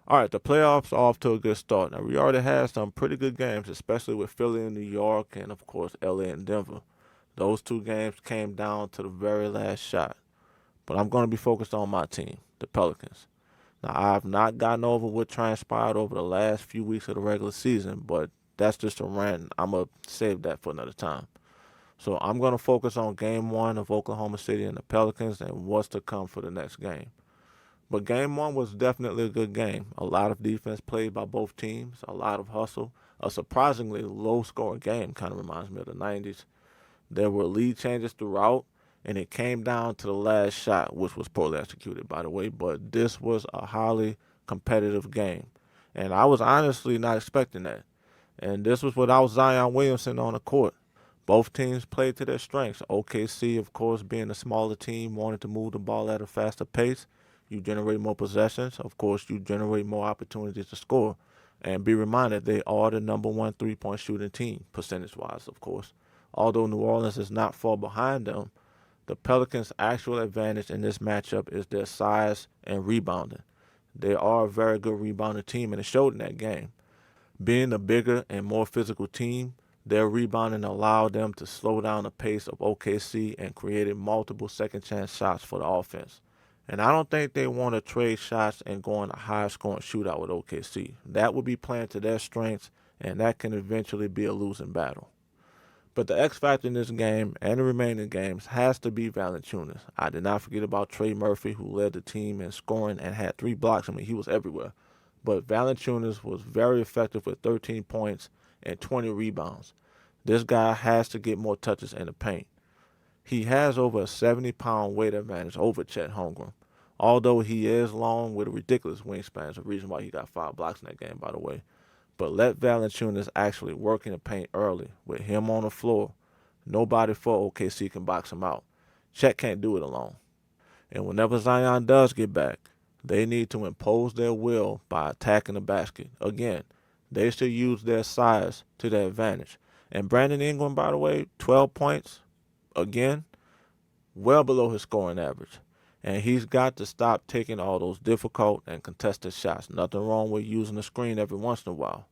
All right, the playoffs are off to a good start. Now, we already had some pretty good games, especially with Philly and New York, and of course, LA and Denver. Those two games came down to the very last shot. But I'm going to be focused on my team, the Pelicans. Now, I've not gotten over what transpired over the last few weeks of the regular season, but that's just a rant. I'm going to save that for another time. So I'm going to focus on game 1 of Oklahoma City and the Pelicans and what's to come for the next game. But game 1 was definitely a good game. A lot of defense played by both teams, a lot of hustle. A surprisingly low scoring game, kind of reminds me of the 90s. There were lead changes throughout, and it came down to the last shot, which was poorly executed, by the way. But this was a highly competitive game. And I was honestly not expecting that. And this was without Zion Williamson on the court. Both teams played to their strengths. OKC, of course, being a smaller team, wanted to move the ball at a faster pace. You generate more possessions. Of course, you generate more opportunities to score. And be reminded, they are the number one three-point shooting team, percentage-wise, of course. Although New Orleans is not far behind them, the Pelicans' actual advantage in this matchup is their size and rebounding. They are a very good rebounding team, and it showed in that game. Being a bigger and more physical team, their rebounding allowed them to slow down the pace of OKC and created multiple second chance shots for the offense. And I don't think they want to trade shots and go on a high scoring shootout with OKC. That would be playing to their strengths, and that can eventually be a losing battle. But the X factor in this game and the remaining games has to be Valanciunas. I did not forget about Trey Murphy, who led the team in scoring and had 3 blocks. I mean, he was everywhere. But Valanciunas was very effective with 13 points and 20 rebounds. This guy has to get more touches in the paint. He has over a 70-pound weight advantage over Chet Holmgren. Although he is long with a ridiculous wingspan, it's a reason why he got 5 blocks in that game, by the way. But let Valanciunas actually work in the paint early. With him on the floor, nobody for OKC can box him out. Chet can't do it alone. And whenever Zion does get back, they need to impose their will by attacking the basket. Again, they should use their size to their advantage. And Brandon Ingram, by the way, 12 points, again, well below his scoring average. And he's got to stop taking all those difficult and contested shots. Nothing wrong with using the screen every once in a while.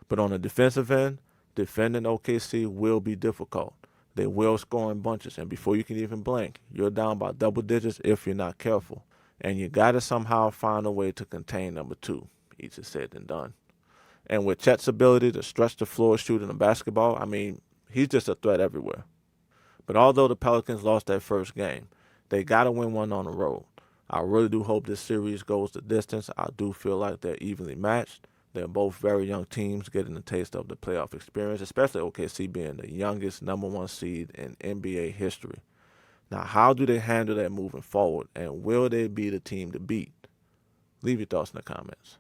But on the defensive end, defending OKC will be difficult. They will score in bunches, and before you can even blink, you're down by double digits if you're not careful. And you got to somehow find a way to contain number 2. Easier said than done. And with Chet's ability to stretch the floor shooting the basketball, I mean, he's just a threat everywhere. But although the Pelicans lost that first game, they got to win one on the road. I really do hope this series goes the distance. I do feel like they're evenly matched. They're both very young teams getting a taste of the playoff experience, especially OKC being the youngest number 1 seed in NBA history. Now, how do they handle that moving forward, and will they be the team to beat? Leave your thoughts in the comments.